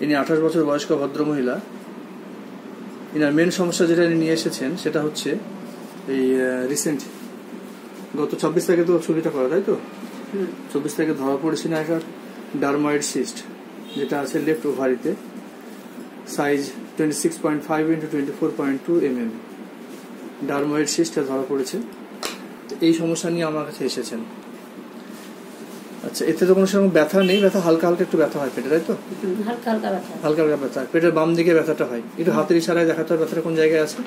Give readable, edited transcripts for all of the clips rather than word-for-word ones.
ইনি 28 বছর বয়স্ক ভদ্রমহিলা। ইনার মেন সমস্যা যেটা নিয়ে এসেছেন সেটা হচ্ছে এই রিসেন্ট গত 26 তারিখে তো ছবিটা করা, তাই তো? 24 তারিখে ধরা পড়েছে না একটা ডারময়েড সিস্ট যেটা আছে লেফট ওভারিতে, সাইজ 26.5 into 24.2 mm। ডারময়েড সিস্টটা ধরা পড়েছে। এই সমস্যা নিয়ে আমার কাছে এসেছেন। আচ্ছা, এতে তো কোনো সেরকম ব্যথা নেই, ব্যথা হালকা হালকা একটু ব্যথা হয় পেটে, তাই তো? হালকা হালকা ব্যথা, হালকা হালকা ব্যথা পেটের বাম দিকে ব্যথাটা হয়। একটু হাতের ইশারায় দেখাতে হবে ব্যথাটা কোন জায়গায় আছে।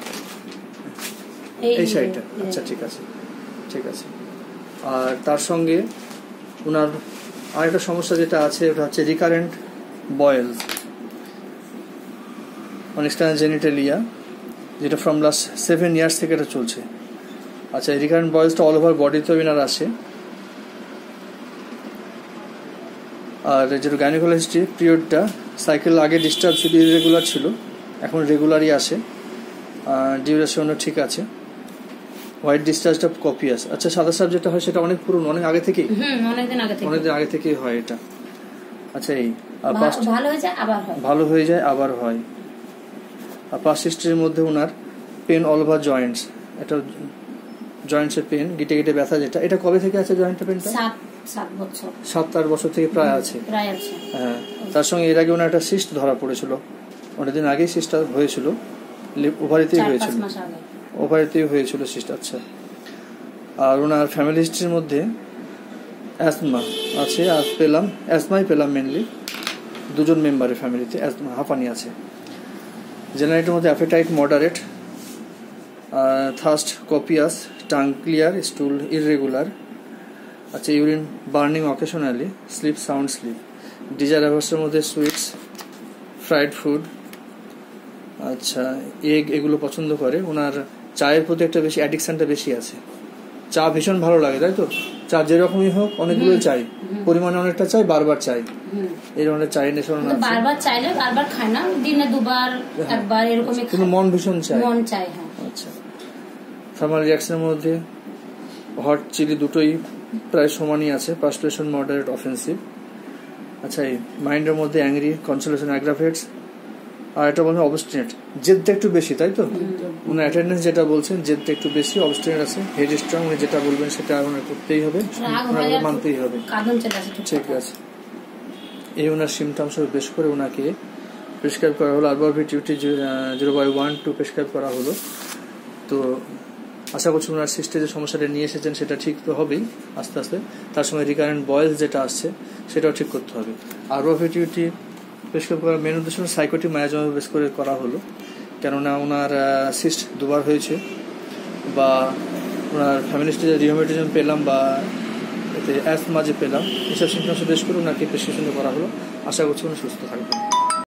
এই সাইডটা। আচ্ছা, ঠিক আছে ঠিক আছে। আর তার সঙ্গে ওনার আরেকটা সমস্যা যেটা আছে ওটা হচ্ছে recurrent boils on external genitalia, যেটা ফ্রম লাস্ট 7 years থেকে এটা চলছে। আচ্ছা, রিকারেন্ট বয়েলসটা অল ওভার বডিতেও এনার আসে। আর যেটা গাইনোকোলজিস্টে পিরিয়ডটা সাইকেল আগে ডিস্টার্ব ছিল, ইরেগুলার ছিল, এখন রেগুলারই আসে। ডিউরেশনও ঠিক আছে। হোয়াইট ডিসচার্জটা কপিয়াস। আচ্ছা, সাদা সাপ যেটা হয় সেটা অনেক পুরনো, অনেক আগে থেকেই, অনেকদিন আগে থেকেই হয় এটা। আচ্ছা, এই ভালো হয়ে যায় আবার হয়। আর পাস্ট হিস্ট্রির মধ্যে ওনার পেন অল ওভার জয়েন্টস, এটা জয়েন্টসের পেন, গিটে গিটে ব্যথা, যেটা এটা কবে থেকে আছে জয়েন্টের পেনটা? 7-8 বছর থেকে প্রায় আছে। হ্যাঁ, তার সঙ্গে এর আগে ওনার একটা সিস্ট ধরা পড়েছিল, অনেকদিন আগেই সিস্টটা হয়েছিল, ওভারিতেই হয়েছিল সিস্ট। আচ্ছা, আর ওনার ফ্যামিলি হিস্ট্রির মধ্যে অ্যাজমা আছে, আর অ্যাজমাই পেলাম মেনলি 2 মেম্বারের ফ্যামিলিতে অ্যাজমা, হাঁপানি আছে। জেনারেটের মধ্যে appetite moderate, thirst copious, tongue clear, stool irregular. আচ্ছা, urine burning occasionally, sleep sound sleep. Desire অ্যাভার্সের মধ্যে সুইটস, ফ্রাইড ফুড, আচ্ছা এগ, এগুলো পছন্দ করে। ওনার চায়ের প্রতি একটা বেশি অ্যাডিকশনটা বেশি আছে, চা ভীষণ ভালো লাগে, তাই তো? চা যেরকমই হোক অনেকগুলো চাই, পরিমাণে অনেকটা চাই, বারবার চাই, এই ধরনের চায়ের নেশা আছে। বারবার চাইলে বারবার খায় না, দিনে 2 বার 1 বার এরকমই খায়, কিন্তু মন ভীষণ চায়, হ্যাঁ। আচ্ছা, থার্মাল রিঅ্যাকশনের মধ্যে হট চিলি দুটোই প্রায় সমানই আছে, পার্সপিরেশন মডারেট অফেন্সিভ। আচ্ছা, এই মাইন্ডের মধ্যে অ্যাংরি, কনসোলেশন অ্যাগ্রাভেটস। আর এটা বলছেন অবস্টিনেট, জেদটা একটু বেশি, তাই তো? উনার অ্যাটেন্ডেন্স যেটা বলছেন জেদটা একটু বেশি, অবস্টিনেট আছে, হেড স্ট্রং, উনি যেটা বলবেন সেটা ওনার করতেই হবে, মানতেই হবে, ঠিক আছে। এই ওনার সিমটমস বেশ করে ওনাকে প্রেসক্রাইব করা হলো আরবারভিটিউটি 0/1-2 প্রেসক্রাইব করা হলো। তো আশা করছি ওনার সিস্টে যে সমস্যাটা নিয়ে এসেছেন সেটা ঠিক তো হবেই আস্তে আস্তে। তার সঙ্গে রিকারেন্ট বয়েলস যেটা আসছে সেটাও ঠিক করতে হবে। আরবারভিটিউটি প্রেসক্রাইব করার মেন উদ্দেশ্য সাইকোটিক মায়াজমা বেস করে করা হলো, কেননা ওনার সিস্ট 2 বার হয়েছে, বা ওনার ফ্যামিলিস্টে যে রিউমেটিজম পেলাম বা এতে অ্যাজমা যে পেলাম, এসব সিমটমস বেস করে ওনাকে প্রেসক্রিপশন করা হলো। আশা করছি উনি সুস্থ থাকবেন।